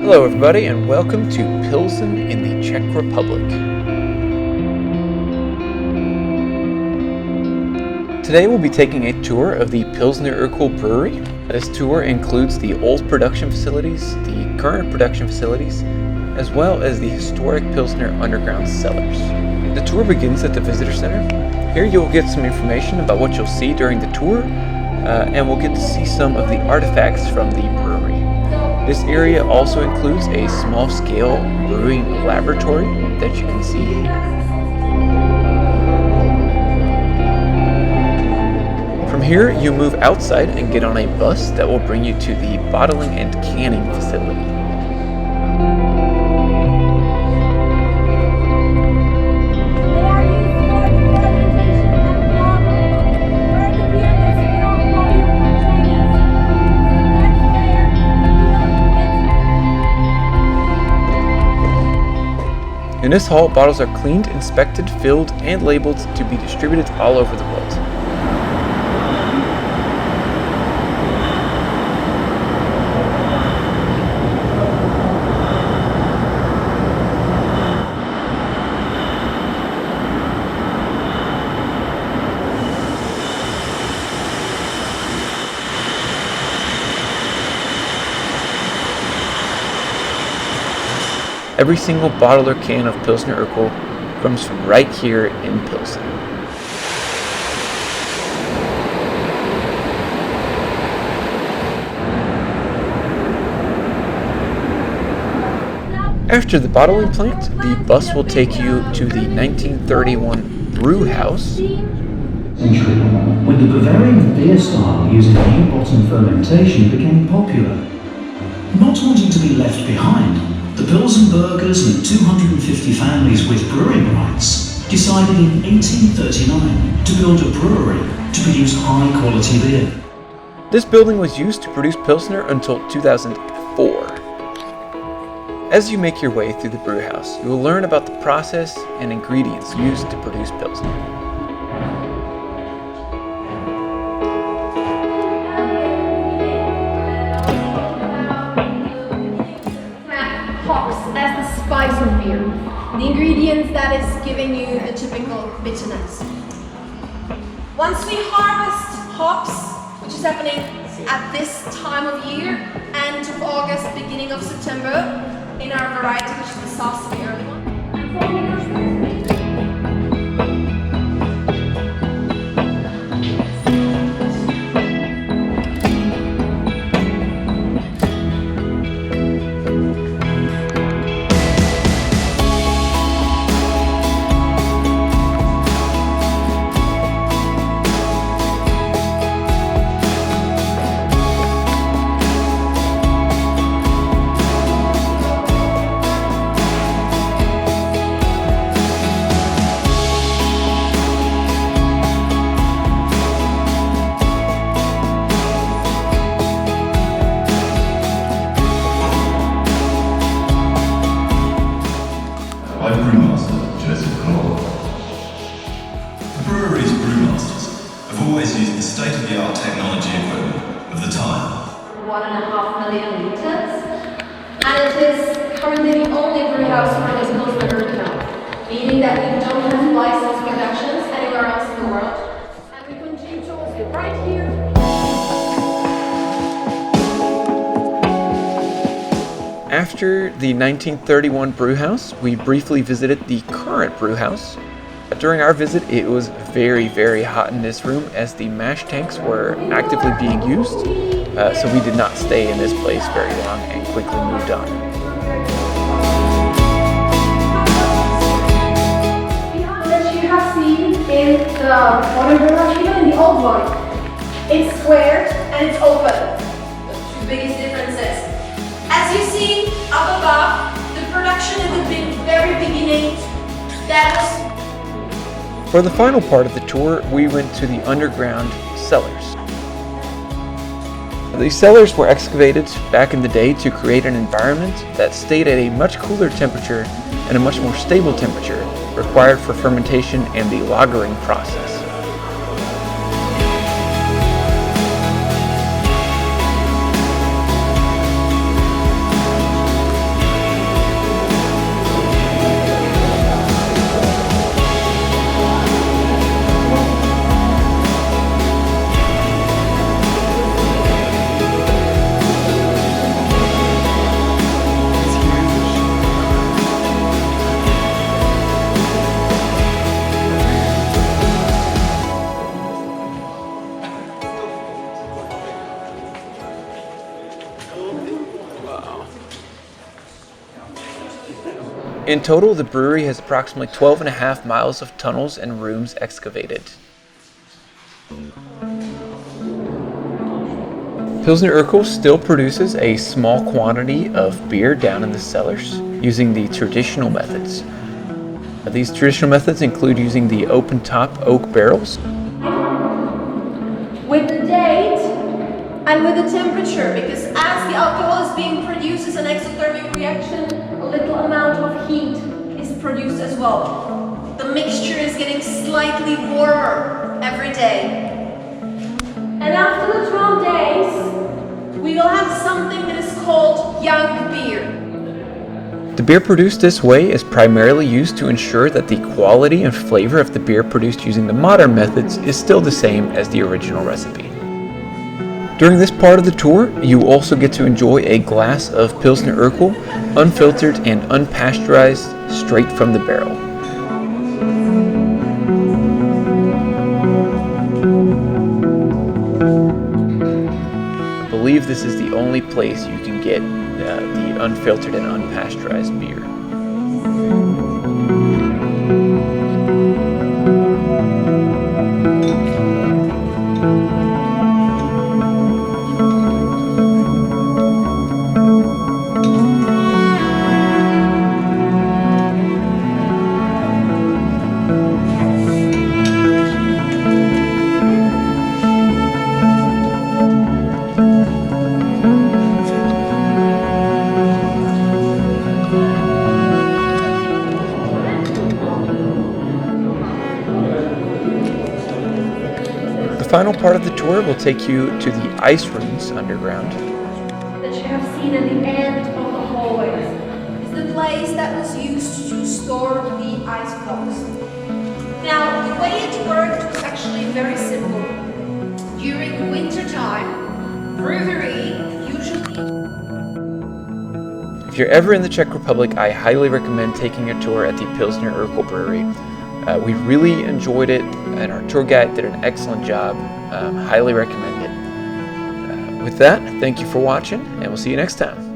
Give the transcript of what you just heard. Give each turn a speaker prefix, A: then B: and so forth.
A: Hello everybody and welcome to Pilsen in the Czech Republic. Today we'll be taking a tour of the Pilsner Urquell Brewery. This tour includes the old production facilities, the current production facilities, as well as the historic Pilsner underground cellars. The tour begins at the visitor center. Here you'll get some information about what you'll see during the tour, and we'll get to see some of the artifacts from the brewery. This area also includes a small-scale brewing laboratory that you can see. From here, you move outside and get on a bus that will bring you to the bottling and canning facility. In this hall, bottles are cleaned, inspected, filled, and labeled to be distributed all over the world. Every single bottle or can of Pilsner Urquell comes from right here in Pilsen. After the bottling plant, the bus will take you to the 1931 brewhouse.
B: When the Bavarian beer style using U-bottom fermentation became popular. Not wanting to be left behind, the Pilsen burghers and 250 families with brewing rights decided in 1839 to build a brewery to produce high-quality beer.
A: This building was used to produce Pilsner until 2004. As you make your way through the brewhouse, you will learn about the process and ingredients used to produce Pilsner.
C: As the spice of beer, the ingredients that is giving you the typical bitterness. Once we harvest hops, which is happening at this time of year, end of August, beginning of September, in our variety, which is the sauce, the early one.
D: Always used the state-of-the-art technology equipment of the time.
C: 1.5 million liters, and it is currently the only brewhouse for this Pilsner Urquell, meaning that we don't have licensed productions anywhere else in the world. And we continue to also right here.
A: After the 1931 brewhouse, we briefly visited the current brewhouse. During our visit, it was very, very hot in this room as the mash tanks were actively being used, so we did not stay in this place very long and quickly moved on.
C: That you have seen in the modern brewhouse, even in the old one, it's squared and it's open. The two biggest differences. As you see up above, the production in the very beginning, that was.
A: For the final part of the tour, we went to the underground cellars. These cellars were excavated back in the day to create an environment that stayed at a much cooler temperature and a much more stable temperature required for fermentation and the lagering process. In total, the brewery has approximately 12.5 miles of tunnels and rooms excavated. Pilsner Urquell still produces a small quantity of beer down in the cellars using the traditional methods. These traditional methods include using the open-top oak barrels,
C: with the date and with the temperature, because as the alcohol is being produced as an exothermic reaction, a little amount of heat is produced as well. The mixture is getting slightly warmer every day. And after the 12 days, we will have something that is called young beer.
A: The beer produced this way is primarily used to ensure that the quality and flavor of the beer produced using the modern methods is still the same as the original recipe. During this part of the tour, you also get to enjoy a glass of Pilsner Urquell, unfiltered and unpasteurized, straight from the barrel. I believe this is the only place you can get the unfiltered and unpasteurized beer. The final part of the tour will take you to the ice rooms underground.
C: That you have seen at the end of the hallways. It's the place that was used to store the ice blocks. Now, the way it worked was actually very simple. During winter time, brewery usually...
A: If you're ever in the Czech Republic, I highly recommend taking a tour at the Pilsner Urquell Brewery. We really enjoyed it, and our tour guide did an excellent job. Highly recommend it. With that, thank you for watching, and we'll see you next time.